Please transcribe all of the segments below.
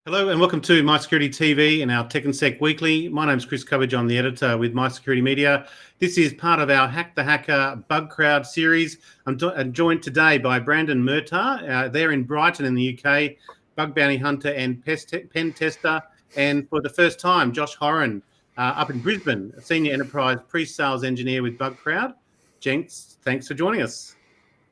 Hello and welcome to MySecurityTV and our Tech and Sec Weekly. My name's Chris Covage. I'm the editor with MySecurity Media. This is part of our Hack the Hacker Bugcrowd series. I'm joined today by Brandyn Murtagh. They're in Brighton in the UK, bug bounty hunter and pen tester. And for the first time, Josh Horin up in Brisbane, a senior enterprise pre-sales engineer with Bugcrowd. Gents, thanks for joining us.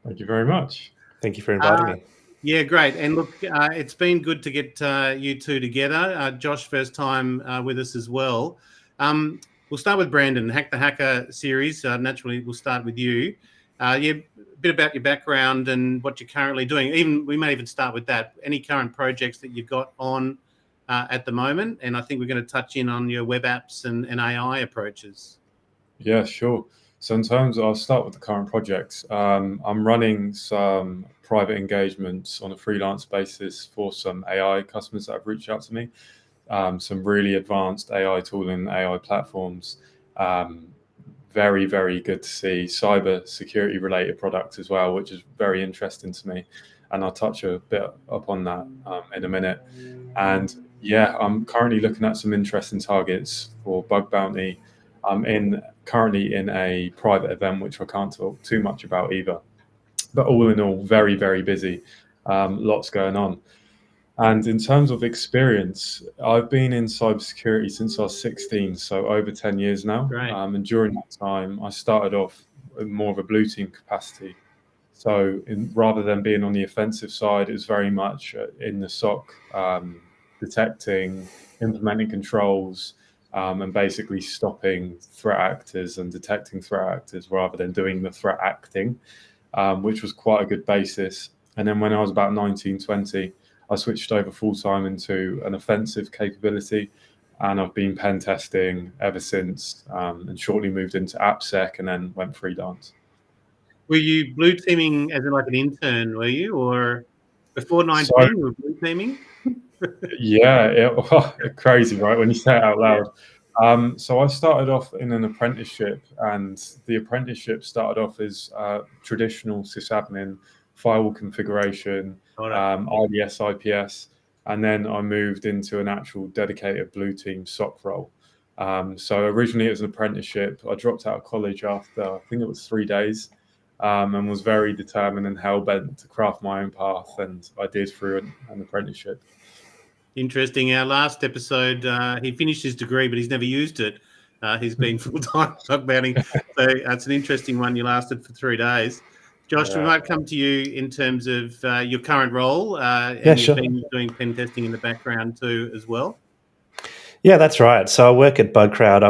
Thank you very much. Thank you for inviting me. Yeah, great. And look, it's been good to get you two together. Josh, first time with us as well. We'll start with Brandyn, Hack the Hacker series. Naturally, we'll start with you. A bit about your background and what you're currently doing. We may even start with that. Any current projects that you've got on at the moment? And I think we're going to touch in on your web apps and AI approaches. Yeah, sure. So in terms of, I'll start with the current projects. I'm running some private engagements on a freelance basis for some AI customers that have reached out to me. Some really advanced AI tooling, AI platforms. Very, very good to see cyber security related products as well, which is very interesting to me. And I'll touch a bit upon that in a minute. And yeah, I'm currently looking at some interesting targets for bug bounty. I'm currently in a private event, which I can't talk too much about either. But all in all, very, very busy. Lots going on. And in terms of experience, I've been in cybersecurity since I was 16, so over 10 years now. Right. And during that time, I started off in more of a blue team capacity. So rather than being on the offensive side, it was very much in the SOC, detecting, implementing controls, and basically stopping threat actors and detecting threat actors rather than doing the threat acting, which was quite a good basis. And then when I was about 19, 20, I switched over full-time into an offensive capability, and I've been pen testing ever since, and shortly moved into AppSec and then went freelance. Were you blue teaming as in like an intern, were you? Or before 19, you were blue teaming? Yeah, crazy, right? When you say it out loud. So I started off in an apprenticeship, and the apprenticeship started off as traditional sysadmin, firewall configuration, IDS, IPS, and then I moved into an actual dedicated blue team SOC role. So originally it was an apprenticeship. I dropped out of college after, I think it was 3 days, and was very determined and hell-bent to craft my own path, and I did through an apprenticeship. Interesting. Our last episode, he finished his degree, but he's never used it. He's been full-time bug bounty. So it's an interesting one. You lasted for 3 days. Josh, we might come to you in terms of your current role. And sure. You've been doing pen testing in the background too as well. Yeah, that's right. So I work at Bugcrowd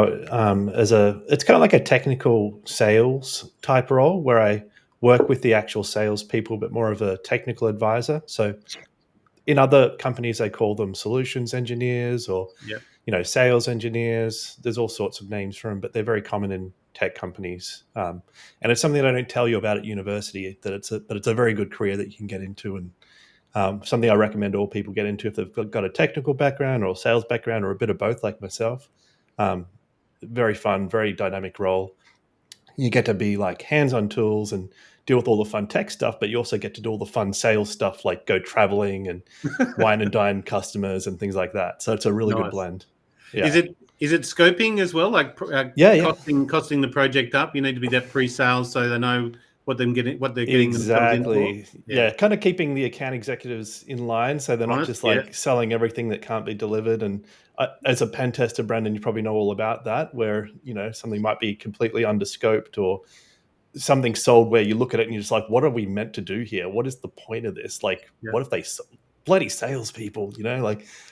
it's kind of like a technical sales type role where I work with the actual salespeople, but more of a technical advisor. So in other companies, they call them solutions engineers or sales engineers. There's all sorts of names for them, but they're very common in tech companies. And it's something that I don't tell you about at university. But it's a very good career that you can get into, and something I recommend all people get into if they've got a technical background or a sales background or a bit of both, like myself. Very fun, very dynamic role. You get to be like hands-on tools and deal with all the fun tech stuff, but you also get to do all the fun sales stuff, like go traveling and wine and dine customers and things like that. So it's a really good blend. Yeah. Is it scoping as well? Like costing the project up? You need to be that pre-sales so they know what they're getting exactly. themselves in for. Yeah, kind of keeping the account executives in line so they're not just selling everything that can't be delivered. And as a pen tester, Brandyn, you probably know all about that, where something might be completely underscoped or something sold where you look at it and you're just like, what are we meant to do here? What is the point of this? Like, what if they bloody salespeople,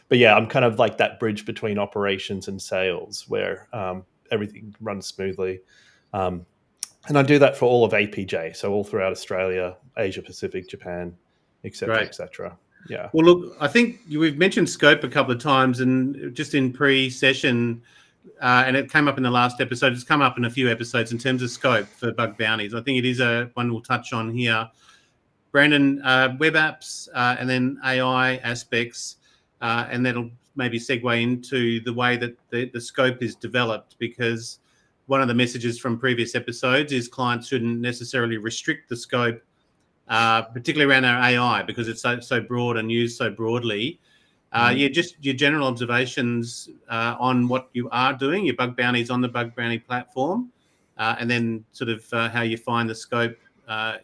but yeah, I'm kind of like that bridge between operations and sales where everything runs smoothly. And I do that for all of APJ, so all throughout Australia, Asia Pacific, Japan, etc., etc. Yeah. Well, look, I think we've mentioned scope a couple of times, and just in pre-session, and it came up in the last episode. It's come up in a few episodes in terms of scope for bug bounties. I think it is one we'll touch on here. Brandyn, web apps and then AI aspects, and that'll maybe segue into the way that the scope is developed, because one of the messages from previous episodes is clients shouldn't necessarily restrict the scope, particularly around our AI, because it's so broad and used so broadly. Just your general observations on what you are doing, your bug bounties on the Bug Bounty platform, and then sort of how you find the scope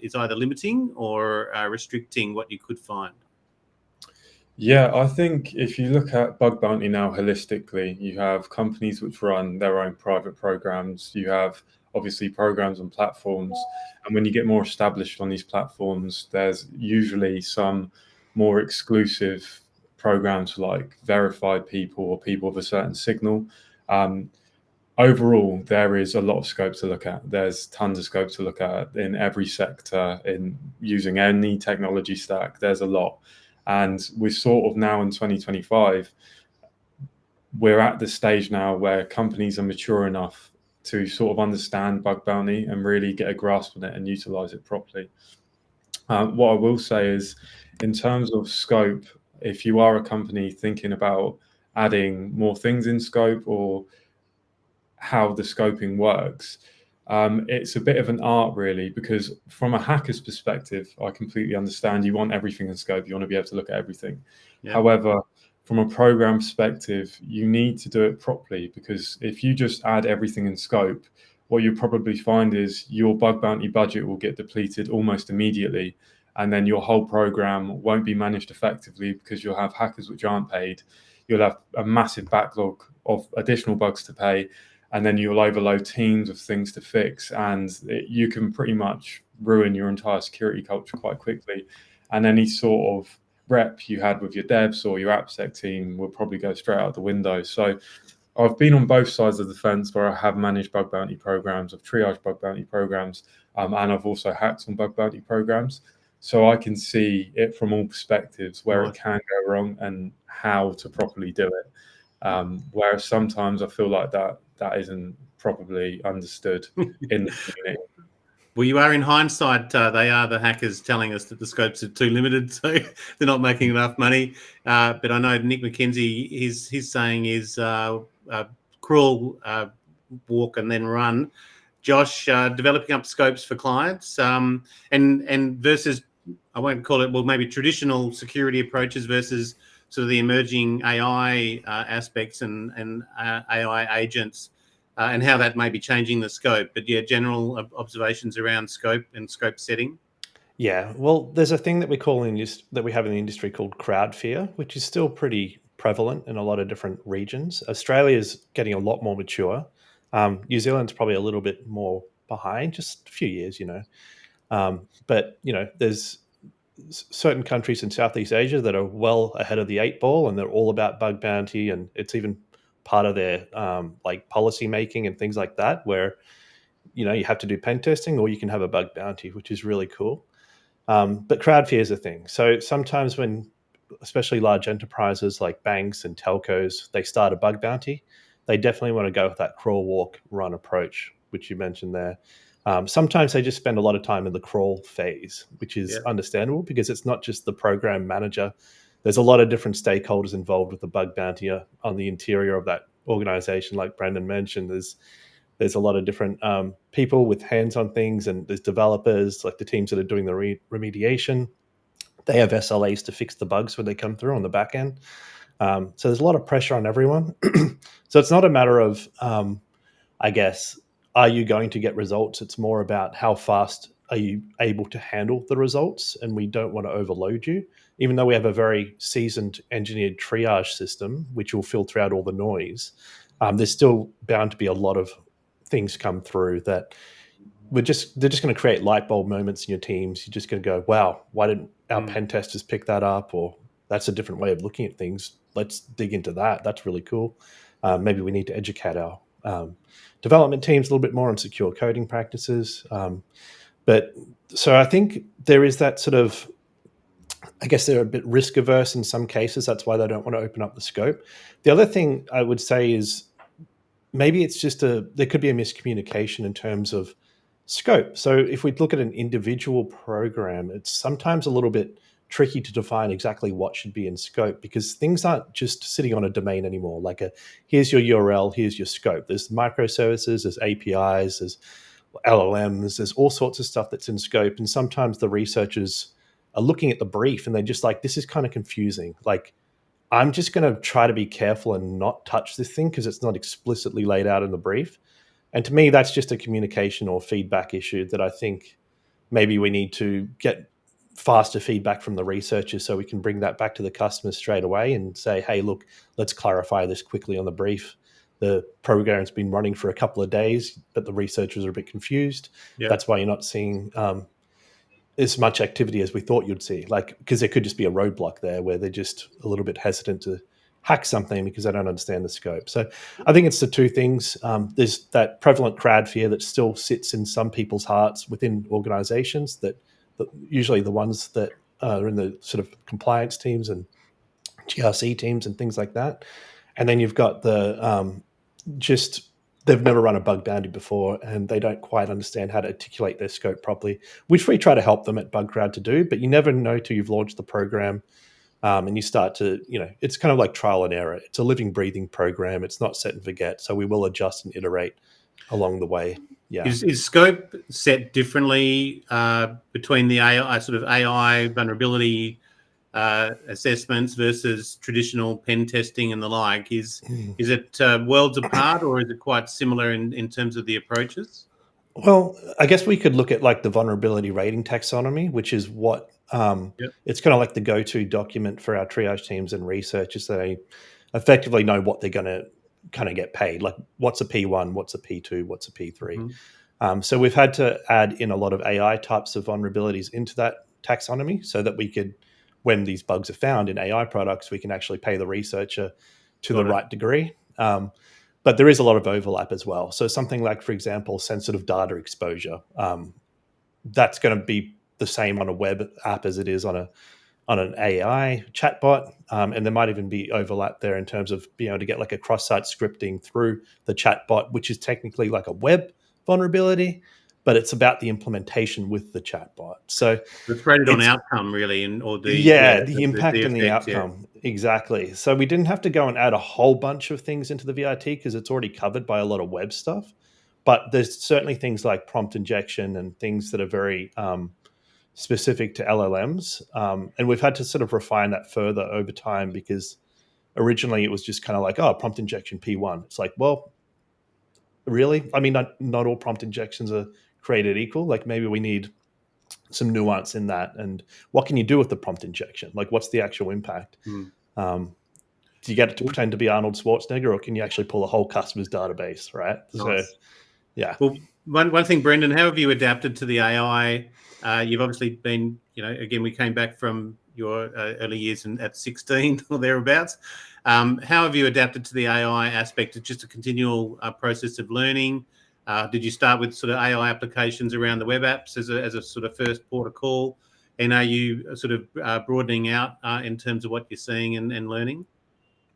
is either limiting or restricting what you could find. Yeah, I think if you look at bug bounty now holistically, you have companies which run their own private programs. You have obviously programs on platforms. And when you get more established on these platforms, there's usually some more exclusive programs like verified people or people of a certain signal. Overall, there is a lot of scope to look at. There's tons of scope to look at in every sector, in using any technology stack. There's a lot. And we're sort of now in 2025, we're at the stage now where companies are mature enough to sort of understand bug bounty and really get a grasp on it and utilize it properly. What I will say is, in terms of scope, if you are a company thinking about adding more things in scope or how the scoping works, it's a bit of an art, really, because from a hacker's perspective, I completely understand you want everything in scope. You want to be able to look at everything. Yeah. However, from a program perspective, you need to do it properly, because if you just add everything in scope, what you'll probably find is your bug bounty budget will get depleted almost immediately. And then your whole program won't be managed effectively because you'll have hackers which aren't paid. You'll have a massive backlog of additional bugs to pay. And then you'll overload teams of things to fix, and you can pretty much ruin your entire security culture quite quickly. And any sort of rep you had with your devs or your AppSec team will probably go straight out the window. So I've been on both sides of the fence where I have managed bug bounty programs, I've triaged bug bounty programs, and I've also hacked on bug bounty programs. So I can see it from all perspectives where it can go wrong and how to properly do it. Whereas sometimes I feel like that isn't properly understood in the community. Well, you are, in hindsight, they are the hackers telling us that the scopes are too limited, so they're not making enough money. But I know Nick McKenzie, his saying is crawl, walk, and then run. Josh, developing up scopes for clients, and versus, I won't call it, well, maybe traditional security approaches versus sort of the emerging AI aspects and AI agents, and how that may be changing the scope. But yeah, general observations around scope and scope setting. Yeah, well, there's a thing that we call that we have in the industry called crowd fear, which is still pretty prevalent in a lot of different regions. Australia is getting a lot more mature. New Zealand's probably a little bit more behind, just a few years, but there's certain countries in Southeast Asia that are well ahead of the 8 ball, and they're all about bug bounty, and it's even part of their like policy making and things like that, where you have to do pen testing or you can have a bug bounty, which is really cool. But crowd fear is a thing. So sometimes when, especially large enterprises like banks and telcos, they start a bug bounty, they definitely want to go with that crawl, walk, run approach, which you mentioned there. Sometimes they just spend a lot of time in the crawl phase, which is understandable because it's not just the program manager. There's a lot of different stakeholders involved with the bug bounty on the interior of that organization. Like Brandon mentioned, there's a lot of different people with hands on things, and there's developers, like the teams that are doing the remediation. They have SLAs to fix the bugs when they come through on the back end. So there's a lot of pressure on everyone. So it's not a matter of, I guess, are you going to get results? It's more about how fast are you able to handle the results, and we don't want to overload you. Even though we have a very seasoned engineered triage system, which will filter out all the noise, there's still bound to be a lot of things come through that they're just going to create light bulb moments in your teams. You're just going to go, wow, why didn't our pen testers pick that up? Or that's a different way of looking at things. Let's dig into that. That's really cool. Maybe we need to educate our development teams a little bit more on secure coding practices. But so I think there is that sort of, I guess they're a bit risk averse in some cases. That's why they don't want to open up the scope. The other thing I would say is maybe it's just there could be a miscommunication in terms of scope. So if we look at an individual program, it's sometimes a little bit tricky to define exactly what should be in scope, because things aren't just sitting on a domain anymore. Like here's your URL, here's your scope. There's microservices, there's APIs, there's LLMs, there's all sorts of stuff that's in scope. And sometimes the researchers are looking at the brief and they're just like, this is kind of confusing. Like, I'm just going to try to be careful and not touch this thing because it's not explicitly laid out in the brief. And to me, that's just a communication or feedback issue that I think maybe we need to get faster feedback from the researchers so we can bring that back to the customers straight away and say, hey, look, let's clarify this quickly on the brief. The program's been running for a couple of days, but the researchers are a bit confused. Yeah. That's why you're not seeing as much activity as we thought you'd see, like, because there could just be a roadblock there where they're just a little bit hesitant to hack something because they don't understand the scope. So I think it's the two things. There's that prevalent crowd fear that still sits in some people's hearts within organizations, that usually the ones that are in the sort of compliance teams and GRC teams and things like that. And then you've got the just they've never run a bug bounty before and they don't quite understand how to articulate their scope properly, which we try to help them at Bugcrowd to do. But you never know till you've launched the program. And you start to, it's kind of like trial and error. It's a living, breathing program. It's not set and forget. So we will adjust and iterate along the way. Yeah. Is scope set differently between the AI vulnerability assessments versus traditional pen testing and the like? Is it worlds apart, or is it quite similar in terms of the approaches? Well, I guess we could look at like the vulnerability rating taxonomy, which is what it's kind of like the go-to document for our triage teams and researchers, so they effectively know what they're going to kind of get paid. Like, what's a P1, what's a P2, what's a P3. So we've had to add in a lot of AI types of vulnerabilities into that taxonomy so that we could, when these bugs are found in AI products, we can actually pay the researcher to the right degree. But there is a lot of overlap as well. So something like, for example, sensitive data exposure, that's going to be the same on a web app as it is on an AI chatbot. And there might even be overlap there in terms of being able to get like a cross-site scripting through the chatbot, which is technically like a web vulnerability, but it's about the implementation with the chatbot. So it's rated on outcome, really, or the impact and the effect, outcome. Yeah. Exactly. So we didn't have to go and add a whole bunch of things into the VIT because it's already covered by a lot of web stuff. But there's certainly things like prompt injection and things that are very specific to LLMs. And we've had to sort of refine that further over time because originally it was just kind of like, prompt injection P1. It's like, well, really? I mean, not all prompt injections are created equal. Like, maybe we need some nuance in that. And what can you do with the prompt injection? Like, what's the actual impact? Do you get it to pretend to be Arnold Schwarzenegger, or can you actually pull a whole customer's database, right? Nice. So, yeah. Well, one thing, Brandyn, how have you adapted to the AI? You've obviously been, again, we came back from your early years at 16 or thereabouts. How have you adapted to the AI aspect? It's just a continual process of learning. Did you start with sort of AI applications around the web apps as a sort of first port of call? And are you sort of broadening out in terms of what you're seeing and learning?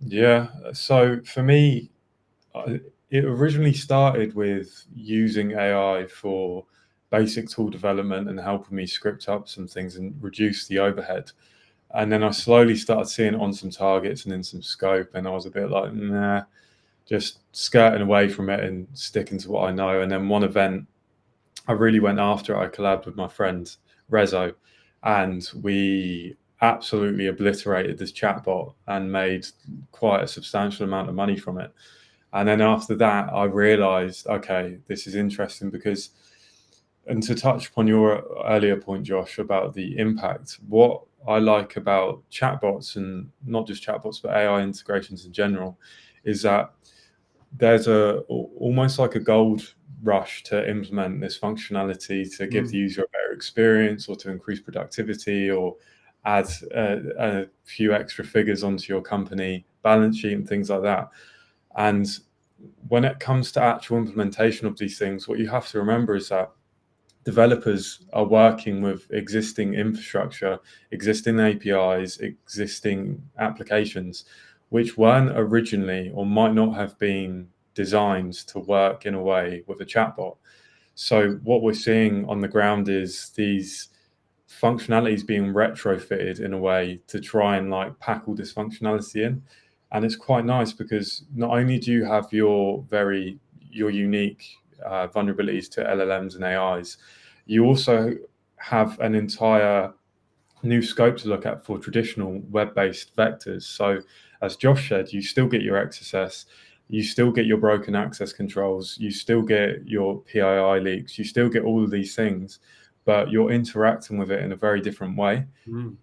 Yeah. So for me, it originally started with using AI for basic tool development and helping me script up some things and reduce the overhead. And then I slowly started seeing it on some targets and in some scope. And I was a bit like, nah, just skirting away from it and sticking to what I know. And then one event I really went after it. I collabed with my friend Rezo, and we absolutely obliterated this chatbot and made quite a substantial amount of money from it. And then after that, I realized, okay, this is interesting because, and to touch upon your earlier point, Josh, about the impact, what I like about chatbots, and not just chatbots, but AI integrations in general, is that there's almost like a gold rush to implement this functionality to give the user a better experience, or to increase productivity, or add a few extra figures onto your company balance sheet and things like that. And when it comes to actual implementation of these things, what you have to remember is that developers are working with existing infrastructure, existing APIs, existing applications, which weren't originally, or might not have been, designed to work in a way with a chatbot. So what we're seeing on the ground is these functionalities being retrofitted in a way to try and like pack all this functionality in. And it's quite nice because not only do you have your unique vulnerabilities to LLMs and AIs, you also have an entire new scope to look at for traditional web-based vectors. So as Josh said, you still get your XSS, you still get your broken access controls, you still get your PII leaks, you still get all of these things, but you're interacting with it in a very different way.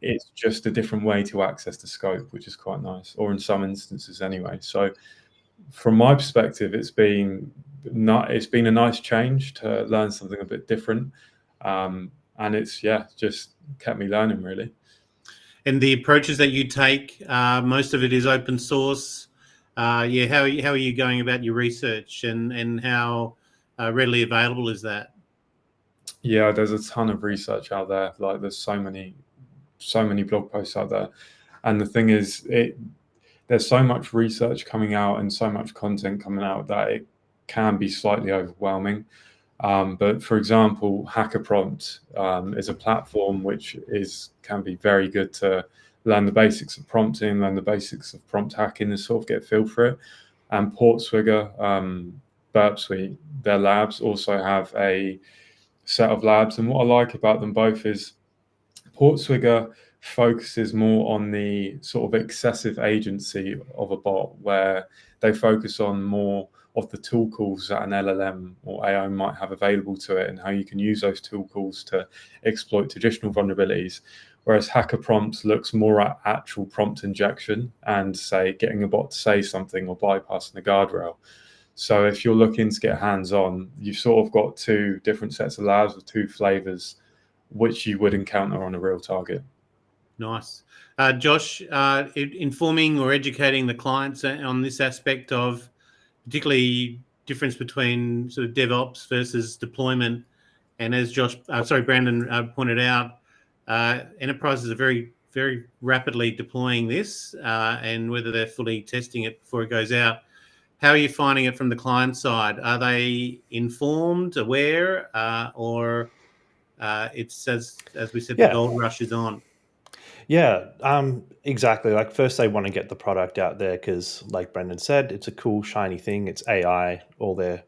It's just a different way to access the scope, which is quite nice, or in some instances anyway. So from my perspective, it's been a nice change to learn something a bit different. And it's just kept me learning, really. And the approaches that you take, most of it is open source. How are you going about your research, and how readily available is that? Yeah, there's a ton of research out there. Like there's so many blog posts out there, and the thing is, there's so much research coming out and so much content coming out that it can be slightly overwhelming. But for example, Hacker Prompt is a platform which can be very good to learn the basics of prompting, learn the basics of prompt hacking, and sort of get a feel for it. And Portswigger, Burp Suite, their labs also have a set of labs. And what I like about them both is Portswigger focuses more on the sort of excessive agency of a bot, where they focus on more of the tool calls that an LLM or AI might have available to it and how you can use those tool calls to exploit traditional vulnerabilities. Whereas Hacker Prompts looks more at actual prompt injection and, say, getting a bot to say something or bypassing the guardrail. So if you're looking to get hands-on, you've sort of got two different sets of labs with two flavors, which you would encounter on a real target. Nice. Josh, informing or educating the clients on this aspect of particularly difference between sort of DevOps versus deployment. And as Brandon pointed out, enterprises are very, very rapidly deploying this, and whether they're fully testing it before it goes out. How are you finding it from the client side? Are they informed, aware, or it's as we said, the gold rush is on? Yeah, exactly. Like first they want to get the product out there because, like Brendan said, it's a cool, shiny thing. It's AI. All their,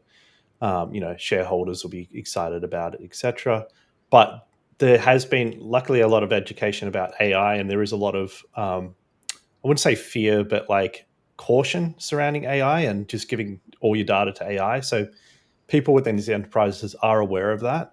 shareholders will be excited about it, etc. But there has been, luckily, a lot of education about AI, and there is a lot of, I wouldn't say fear, but like caution surrounding AI and just giving all your data to AI. So people within these enterprises are aware of that.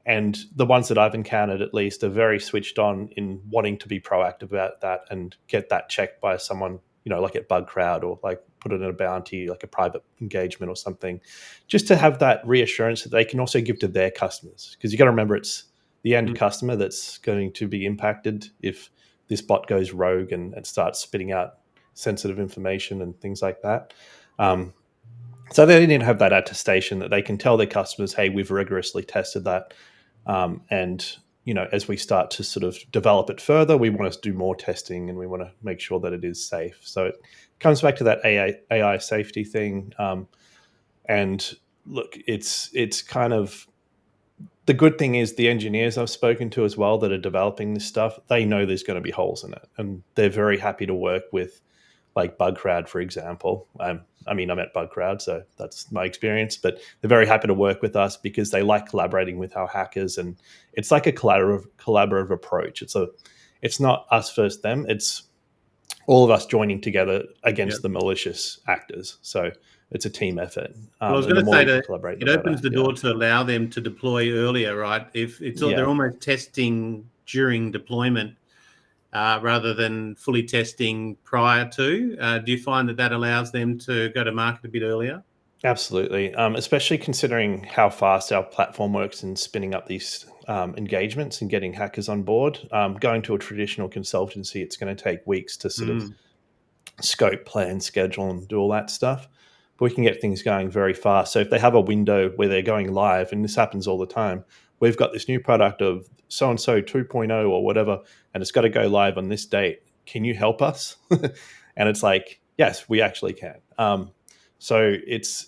And the ones that I've encountered, at least, are very switched on in wanting to be proactive about that and get that checked by someone, like at Bugcrowd, or like put it in a bounty, like a private engagement or something, just to have that reassurance that they can also give to their customers. Because you got to remember, it's the end customer that's going to be impacted if this bot goes rogue and starts spitting out sensitive information and things like that. So they need to have that attestation that they can tell their customers, hey, we've rigorously tested that. And, as we start to sort of develop it further, we want to do more testing and we want to make sure that it is safe. So it comes back to that AI safety thing. And look, it's kind of, the good thing is the engineers I've spoken to as well that are developing this stuff, they know there's going to be holes in it. And they're very happy to work with, like Bugcrowd, for example. I'm at Bugcrowd, so that's my experience. But they're very happy to work with us because they like collaborating with our hackers, and it's like a collaborative approach. It's not us versus them. It's all of us joining together against the malicious actors. So it's a team effort. Well, I was going to say that it opens the door to allow them to deploy earlier, right? If they're almost testing during deployment, rather than fully testing prior to. Do you find that allows them to go to market a bit earlier? Absolutely, especially considering how fast our platform works in spinning up these engagements and getting hackers on board. Going to a traditional consultancy, it's going to take weeks to sort of scope, plan, schedule, and do all that stuff. But we can get things going very fast. So if they have a window where they're going live, and this happens all the time, we've got this new product of so-and-so 2.0 or whatever, and it's got to go live on this date. Can you help us? And it's like, yes, we actually can. So it's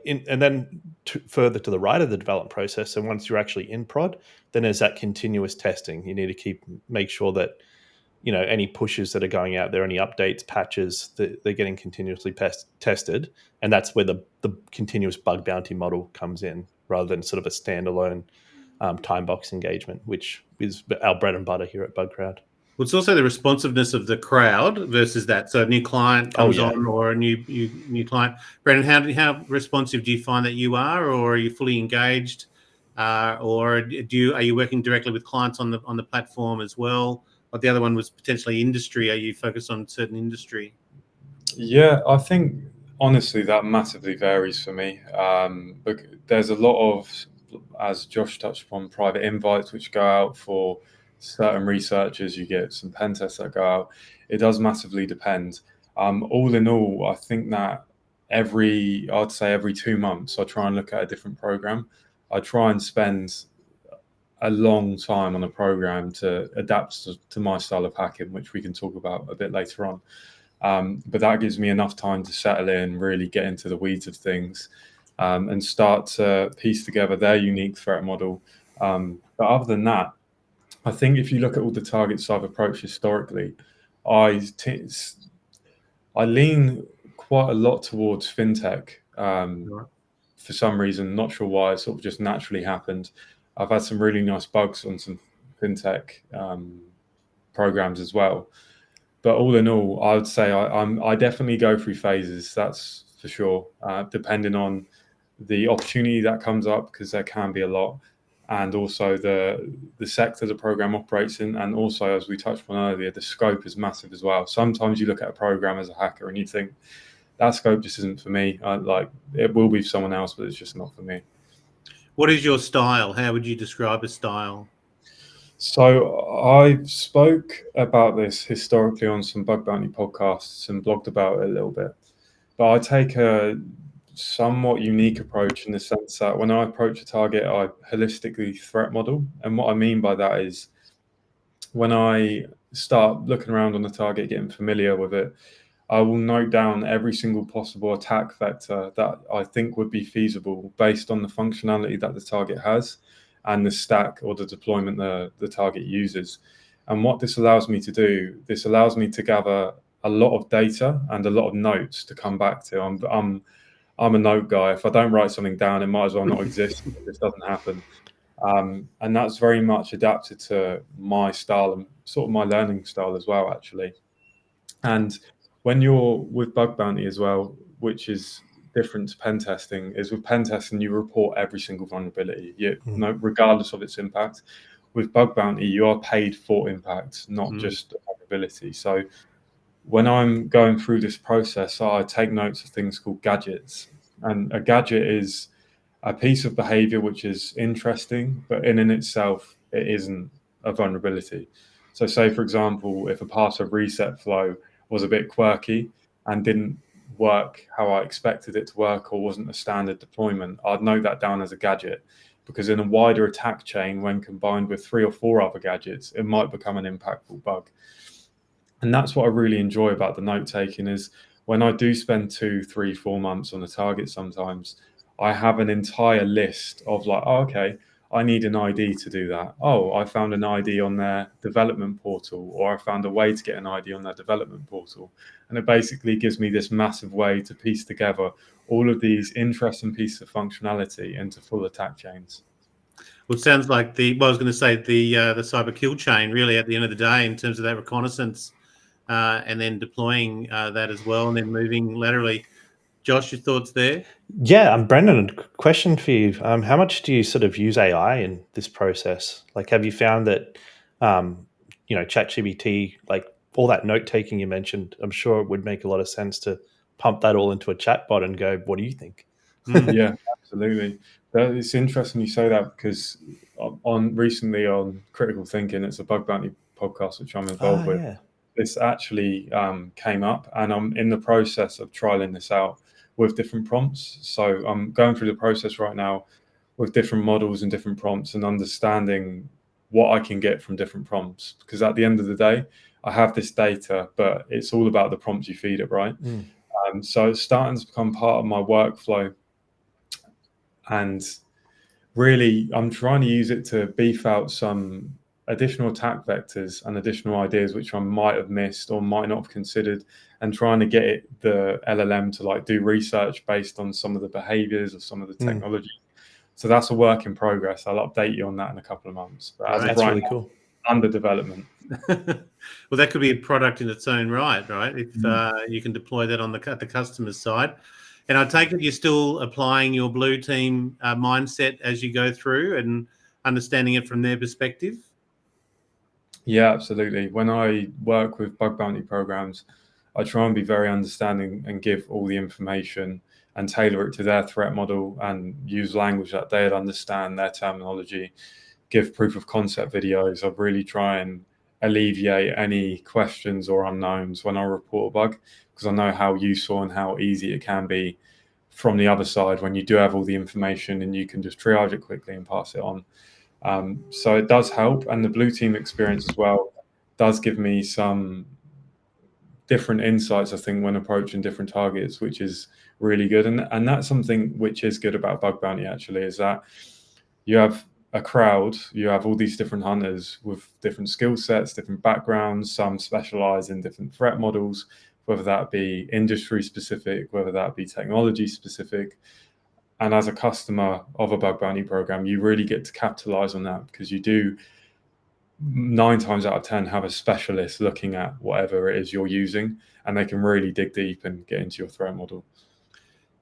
and then further to the right of the development process. So once you're actually in prod, then there's that continuous testing. You need to make sure that any pushes that are going out there, any updates, patches, they're getting continuously tested. And that's where the continuous bug bounty model comes in, rather than sort of a standalone time box engagement, which is our bread and butter here at Bugcrowd. Well, it's also the responsiveness of the crowd versus that. So a new client comes on, or a new client. Brandyn, how responsive do you find that you are, or are you fully engaged, or are you working directly with clients on the platform as well? Or the other one was potentially industry. Are you focused on certain industry? Yeah, I think honestly that massively varies for me. But there's a lot of, as Josh touched upon, private invites which go out for certain researchers. You get some pen tests that go out. It does massively depend. All in all, I think that I'd say every 2 months, I try and look at a different program. I try and spend a long time on a program to adapt to my style of hacking, which we can talk about a bit later on. But that gives me enough time to settle in, really get into the weeds of things, and start to piece together their unique threat model. But other than that, I think if you look at all the targets I've approached historically, I lean quite a lot towards fintech. For some reason, not sure why, it sort of just naturally happened. I've had some really nice bugs on some fintech programs as well. But all in all, I would say I definitely go through phases, that's for sure, depending on the opportunity that comes up, because there can be a lot, and also the sector the program operates in, and also, as we touched on earlier, the scope is massive as well. Sometimes you look at a program as a hacker and you think, that scope just isn't for me. It will be for someone else, but it's just not for me. What is your style? How would you describe a style? So I spoke about this historically on some bug bounty podcasts and blogged about it a little bit. But I take a somewhat unique approach in the sense that when I approach a target, I holistically threat model. And what I mean by that is when I start looking around on the target, getting familiar with it, I will note down every single possible attack vector that I think would be feasible based on the functionality that the target has and the stack or the deployment the target uses. And what this allows me to do, this allows me to gather a lot of data and a lot of notes to come back to. I'm a note guy. If I don't write something down, it might as well not exist if this doesn't happen. And that's very much adapted to my style and sort of my learning style as well, actually. And when you're with bug bounty as well, which is different to pen testing, is with pen testing you report every single vulnerability, regardless of its impact. With bug bounty, you are paid for impact, not just vulnerability. So when I'm going through this process, I take notes of things called gadgets. And a gadget is a piece of behavior which is interesting, but in itself, it isn't a vulnerability. So say, for example, if a password reset flow was a bit quirky and didn't work how I expected it to work, or wasn't a standard deployment, I'd note that down as a gadget, because in a wider attack chain, when combined with 3 or 4 other gadgets, it might become an impactful bug. And that's what I really enjoy about the note taking, is when I do spend 2, 3, 4 months on a target, sometimes I have an entire list of like, oh, okay, I need an ID to do that. Oh, I found an ID on their development portal, or I found a way to get an ID on their development portal. And it basically gives me this massive way to piece together all of these interesting pieces of functionality into full attack chains. Well, it sounds like I was going to say the cyber kill chain, really, at the end of the day, in terms of that reconnaissance, and then deploying that as well, and then moving laterally. Josh, your thoughts there? Yeah, Brandyn, a question for you. How much do you sort of use AI in this process? Like, have you found that, ChatGPT, like all that note taking you mentioned, I'm sure it would make a lot of sense to pump that all into a chatbot and go, what do you think? Yeah, absolutely. It's interesting you say that, because recently on Critical Thinking, it's a bug bounty podcast which I'm involved with. Yeah. This actually came up, and I'm in the process of trialing this out with different prompts. So I'm going through the process right now with different models and different prompts, and understanding what I can get from different prompts. Because at the end of the day, I have this data, but it's all about the prompts you feed it, right? So it's starting to become part of my workflow. And really, I'm trying to use it to beef out some additional attack vectors and additional ideas which I might have missed or might not have considered, and trying to get the LLM to like do research based on some of the behaviors or some of the technology. So that's a work in progress. I'll update you on that in a couple of months. But as of That's right really now, cool. under development. Well, that could be a product in its own right? If you can deploy that on the customer's side. And I take it you're still applying your blue team mindset as you go through and understanding it from their perspective. Yeah, absolutely. When I work with bug bounty programs, I try and be very understanding and give all the information and tailor it to their threat model and use language that they'd understand, their terminology, give proof of concept videos. I really try and alleviate any questions or unknowns when I report a bug, because I know how useful and how easy it can be from the other side when you do have all the information and you can just triage it quickly and pass it on. So it does help, and the blue team experience as well does give me some different insights, I think, when approaching different targets, which is really good. And that's something which is good about bug bounty, actually, is that you have a crowd, you have all these different hunters with different skill sets, different backgrounds, some specialize in different threat models, whether that be industry specific, whether that be technology specific. And as a customer of a bug bounty program, you really get to capitalize on that, because you do 9 times out of 10 have a specialist looking at whatever it is you're using, and they can really dig deep and get into your threat model.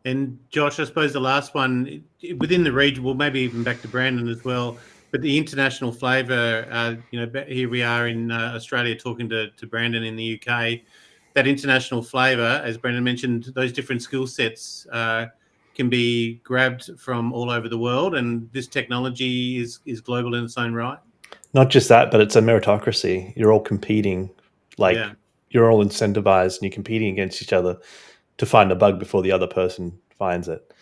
And Josh, I suppose the last one within the region, well, maybe even back to Brandon as well, but the international flavour, here we are in Australia talking to Brandon in the UK. That international flavour, as Brandon mentioned, those different skill sets can be grabbed from all over the world, and this technology is global in its own right. Not just that, but it's a meritocracy. You're all competing, you're all incentivized, and you're competing against each other to find a bug before the other person finds it.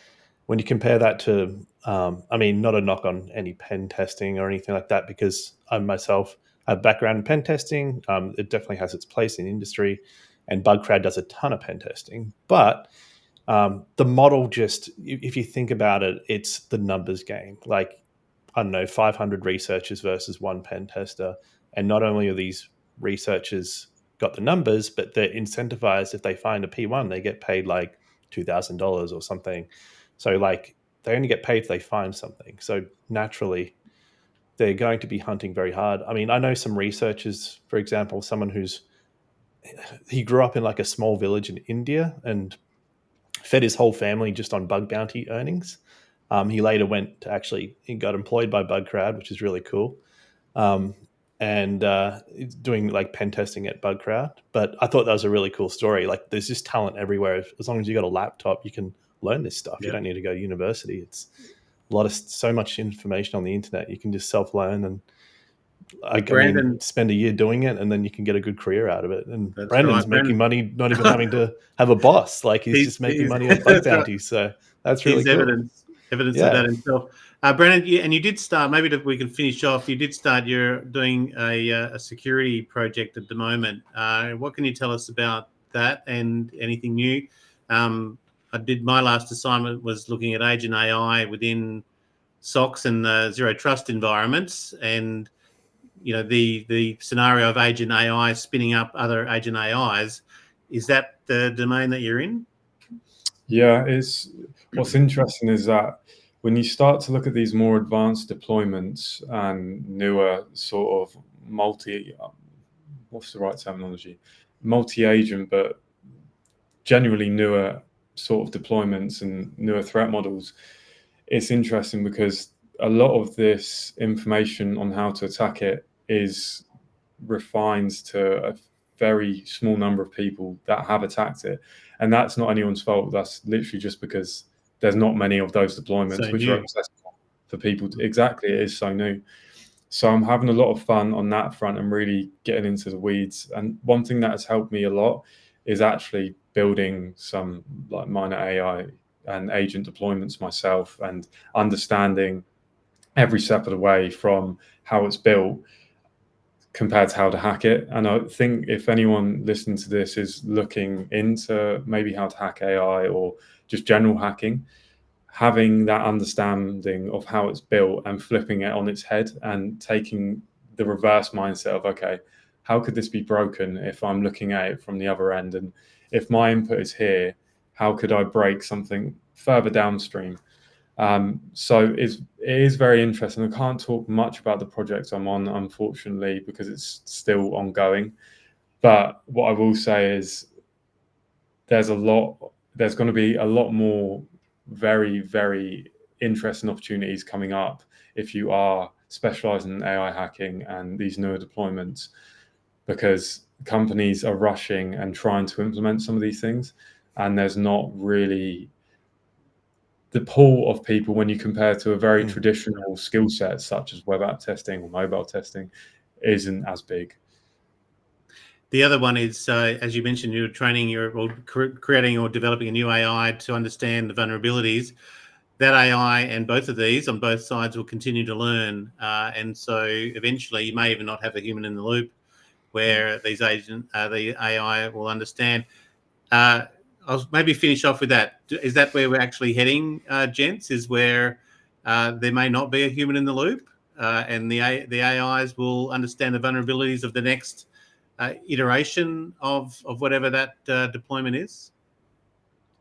When you compare that to, not a knock on any pen testing or anything like that, because I myself have background in pen testing. It definitely has its place in industry, and Bugcrowd does a ton of pen testing. But the model, just if you think about it, it's the numbers game. Like, I don't know, 500 researchers versus one pen tester. And not only are these researchers got the numbers, but they're incentivized. If they find a P1, they get paid like $2,000 or something. So like they only get paid if they find something. So naturally, they're going to be hunting very hard. I mean, I know some researchers, for example, someone he grew up in like a small village in India and fed his whole family just on bug bounty earnings. He later he got employed by Bugcrowd, which is really cool. And doing like pen testing at Bugcrowd. But I thought that was a really cool story. Like, there's just talent everywhere. As long as you got a laptop, you can learn this stuff. You don't need to go to university. It's so much information on the internet. You can just self-learn, and spend a year doing it, and then you can get a good career out of it. And Brandon's making money, not even having to have a boss. Like, he's just making money at bug bounty. So that's really cool. Evidence of that himself. Brandon, you did start, maybe we can finish off, you're doing a security project at the moment. What can you tell us about that and anything new? My last assignment was looking at agent AI within SOCs and zero trust environments, and the scenario of agent AI spinning up other agent AIs. Is that the domain that you're in? Yeah, what's interesting is that when you start to look at these more advanced deployments and newer sort of what's the right terminology? Multi-agent, but generally newer sort of deployments and newer threat models, it's interesting because a lot of this information on how to attack it is refined to a very small number of people that have attacked it. And that's not anyone's fault. That's literally just because there's not many of those deployments are accessible for people. Exactly, it is so new. So I'm having a lot of fun on that front and really getting into the weeds. And one thing that has helped me a lot is actually building some like minor AI and agent deployments myself and understanding every step of the way from how it's built compared to how to hack it. And I think if anyone listening to this is looking into maybe how to hack AI or just general hacking, having that understanding of how it's built and flipping it on its head and taking the reverse mindset of, okay, how could this be broken if I'm looking at it from the other end? And if my input is here, how could I break something further downstream? So it is very interesting. I can't talk much about the projects I'm on, unfortunately, because it's still ongoing. But what I will say is there's going to be a lot more very, very interesting opportunities coming up if you are specializing in AI hacking and these newer deployments, because companies are rushing and trying to implement some of these things, and there's not really the pool of people when you compare to a very traditional skill set such as web app testing or mobile testing isn't as big. The other one is, as you mentioned, you're training or creating or developing a new AI to understand the vulnerabilities. That AI and both of these on both sides will continue to learn. And so eventually you may even not have a human in the loop where these the AI will understand. I'll maybe finish off with that. Is that where we're actually heading, gents? Is where there may not be a human in the loop, and the AIs will understand the vulnerabilities of the next iteration of whatever that deployment is?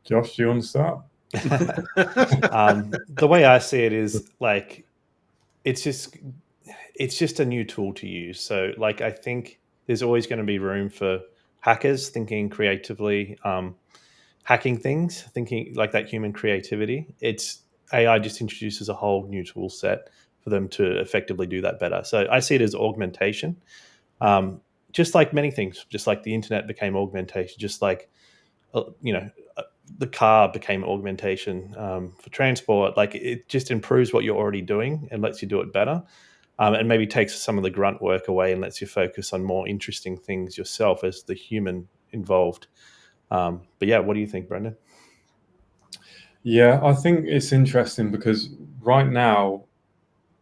Josh, do you want to start? The way I see it is like it's just a new tool to use. So like I think there's always going to be room for hackers thinking creatively, hacking things, thinking like that human creativity. It's AI just introduces a whole new tool set for them to effectively do that better. So I see it as augmentation. Just like many things, just like the internet became augmentation, just like the car became augmentation for transport. Like it just improves what you're already doing and lets you do it better, and maybe takes some of the grunt work away and lets you focus on more interesting things yourself as the human involved. But yeah, what do you think, Brandyn? Yeah, I think it's interesting because right now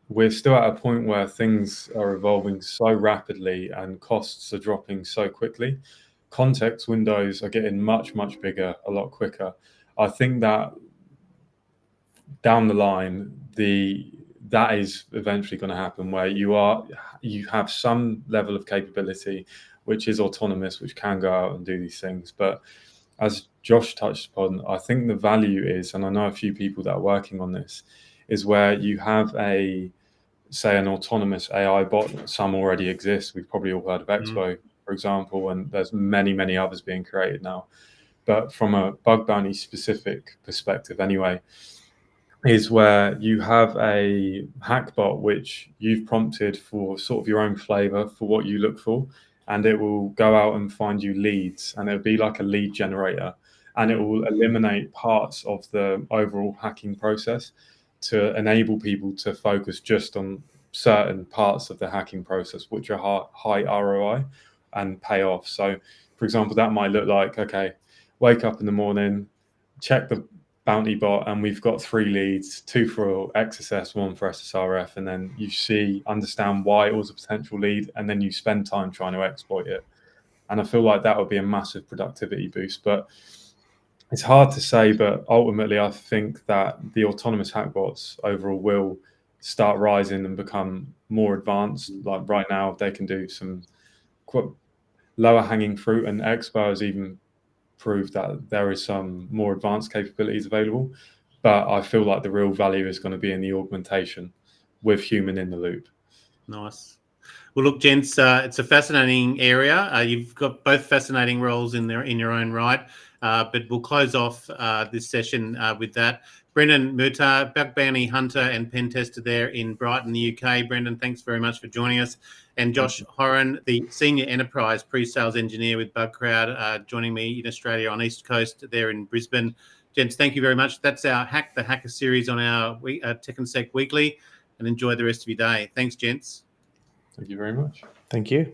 we're still at a point where things are evolving so rapidly and costs are dropping so quickly. Context windows are getting much, much bigger, a lot quicker. I think that down the line, that is eventually going to happen where you have some level of capability, which is autonomous, which can go out and do these things. But as Josh touched upon, I think the value is, and I know a few people that are working on this, is where you have say an autonomous AI bot. Some already exist. We've probably all heard of Expo, for example, and there's many, many others being created now. But from a bug bounty specific perspective anyway, is where you have a hack bot which you've prompted for sort of your own flavor for what you look for, and it will go out and find you leads, and it'll be like a lead generator, and it will eliminate parts of the overall hacking process to enable people to focus just on certain parts of the hacking process which are high ROI and pay off. So for example, that might look like, okay, wake up in the morning, check the bounty bot, and we've got 3 leads, 2 for XSS, 1 for SSRF, and then you understand why it was a potential lead, and then you spend time trying to exploit it. And I feel like that would be a massive productivity boost. But it's hard to say, but ultimately I think that the autonomous hackbots overall will start rising and become more advanced. Like right now, they can do some quite lower hanging fruit, and Expo has even proved that there is some more advanced capabilities available. But I feel like the real value is going to be in the augmentation with human in the loop. Nice. Well, look, gents, it's a fascinating area. You've got both fascinating roles in your own right. But we'll close off this session with that. Brandyn Murtagh, bug bounty hunter and pen tester there in Brighton, the UK. Brandyn, thanks very much for joining us. And Josh Horin, the senior enterprise pre-sales engineer with Bugcrowd, joining me in Australia on East Coast there in Brisbane. Gents, thank you very much. That's our Hack the Hacker series on our Tech and Sec Weekly. And enjoy the rest of your day. Thanks, gents. Thank you very much. Thank you.